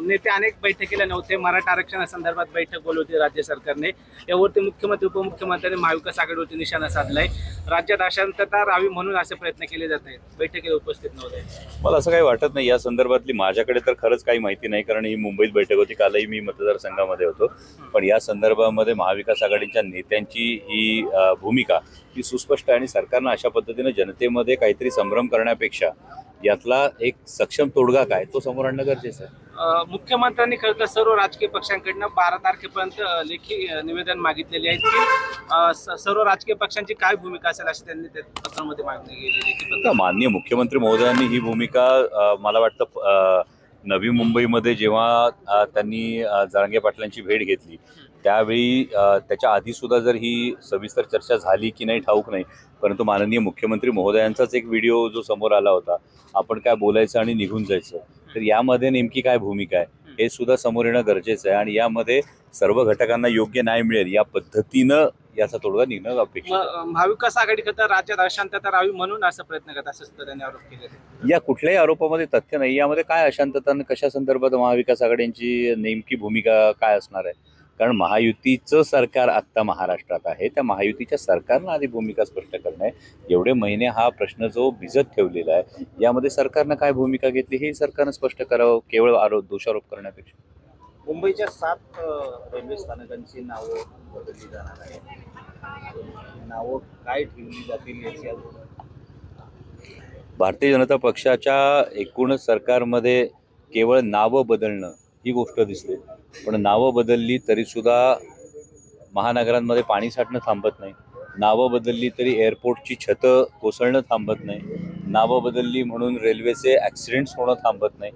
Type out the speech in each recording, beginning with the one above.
नेते अनेक बैठकीला नव्हते। मराठा आरक्षणासंदर्भात बैठक बोलवली राज्य सरकारने, यावरती मुख्यमंत्री उपमुख्यमंत्र्यांनी महाविकास आघाडीवरती निशाणा साधलाय। राज्यात अशांतता राहावी म्हणून असे प्रयत्न केले जात आहेत, बैठकीला उपस्थित नव्हते। मला असं काही वाटत नाही या संदर्भातली माझ्याकडे तर खरंच काही माहिती नाही, कारण ही मुंबईत बैठक होती, कालही मी मतदारसंघामध्ये होतो। पण या संदर्भामध्ये महाविकास आघाडीच्या नेत्यांची ही भूमिका ही सुस्पष्ट आहे आणि सरकारनं अशा पद्धतीने जनतेमध्ये काहीतरी संभ्रम करण्यापेक्षा यातला एक सक्षम तोडगा काय तो समोर आणणं गरजेचं आहे। मुख्यमंत्र्यांनी खरं तर सर्व राजकीय पक्षांकडनं 12 तारखेपर्यंत लेखी निवेदन मागितलेले आहेत की सर्व राजकीय पक्षांची काय भूमिका असेल अशी त्यांनी त्या पत्रामध्ये मागणी केलेली आहे। माननीय मुख्यमंत्री महोदयांनी ही भूमिका मला वाटतं नवी मुंबईमध्ये जेव्हा त्यांनी जरांगे पाटलांची भेट घेतली त्यावेळी त्याच्या आधी सुद्धा जर ही सविस्तर चर्चा झाली की नाही ठाऊक नाही, परंतु माननीय मुख्यमंत्री महोदयांचाच एक व्हिडिओ जो समोर आला होता, आपण काय बोलायचं आणि निघून जायचं, तर यामध्ये नेमकी काय भूमिका आहे हे सुद्धा समोर येणं गरजेचं आहे आणि यामध्ये सर्व घटकांना योग्य न्याय मिळेल या पद्धतीनं याचा तोडगा निघणं अपेक्षित आहे। महाविकास आघाडी खरं तर राज्यात अशांतता राहावी म्हणून असं प्रयत्न करत असं त्यांनी आरोप केले। या कुठल्याही आरोपामध्ये तथ्य नाही, यामध्ये काय अशांतता कशा संदर्भात महाविकास आघाडींची नेमकी भूमिका काय असणार आहे, कारण महायुतीचं सरकार आत्ता महाराष्ट्रात आहे, त्या महायुतीच्या सरकारनं आधी भूमिका स्पष्ट करणं आहे। एवढे महिने हा प्रश्न जो भिजत ठेवलेला आहे यामध्ये सरकारनं काय भूमिका घेतली हे सरकारनं स्पष्ट करावं, केवळ दोषारोप करण्यापेक्षा। मुंबईच्या 7 रेल्वे स्थानकांची नावं बदलली जाणार आहे, नावं काय ठेवली जातील याची भारतीय जनता पक्षाच्या एकूण सरकारमध्ये केवळ नावं बदलणं ही गोष्ट दिसते, पण नावं बदलली तरीसुद्धा महानगरांमध्ये पाणी साठणं थांबत नाही, नावं बदलली तरी एअरपोर्टची छतं कोसळणं थांबत नाही, नावं बदलली म्हणून रेल्वेचे ॲक्सिडेंट्स होणं थांबत नाही।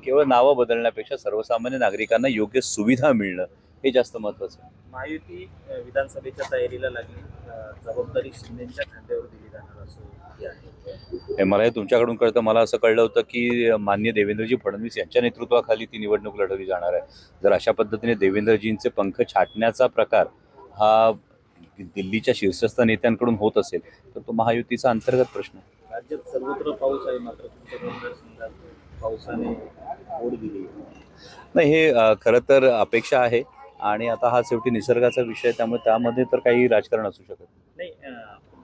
केवळ नावं बदलण्यापेक्षा सर्वसामान्य नागरिकांना योग्य सुविधा मिळणं हे जास्त महत्त्वाचं आहे। महायुती विधानसभेच्या तयारीला लागली, जबाबदारी शिंदेच्या खांद्यावर दिली जाणार असं हे मला हे तुमच्याकडून कळतं। मला असं कळलं होतं की माननीय देवेंद्रजी फडणवीस यांच्या नेतृत्वाखाली ती निवडणूक लढवली जाणार आहे। जर अशा पद्धतीने देवेंद्रजींचे पंख छाटण्याचा प्रकार हा दिल्लीच्या शीर्षस्थ नेत्यांकडून होत असेल तर तो महायुतीचा अंतर्गत प्रश्न आहे। राज्यात सर्वत्र पाऊस आहे, मात्र तुमच्या मतदारसंघात पावसाने ओढ दिली नाही, हे खरं तर अपेक्षा आहे आणि आता हा शेवटी निसर्गाचा विषय, त्यामुळे त्यामध्ये तर काही राजकारण असू शकत नाही।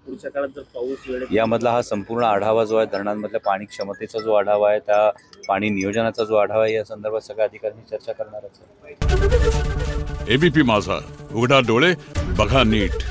पुढच्या काळात जर पाऊस वेळेत यामधला हा संपूर्ण आढावा जो आहे, धरणांमधल्या पाणी क्षमतेचा जो आढावा आहे, त्या पाणी नियोजनाचा जो आढावा आहे, या संदर्भात सगळ्या अधिकाऱ्यांनी चर्चा करणारच आहे। एबीपी माझा, उघडा डोळे बघा नीट।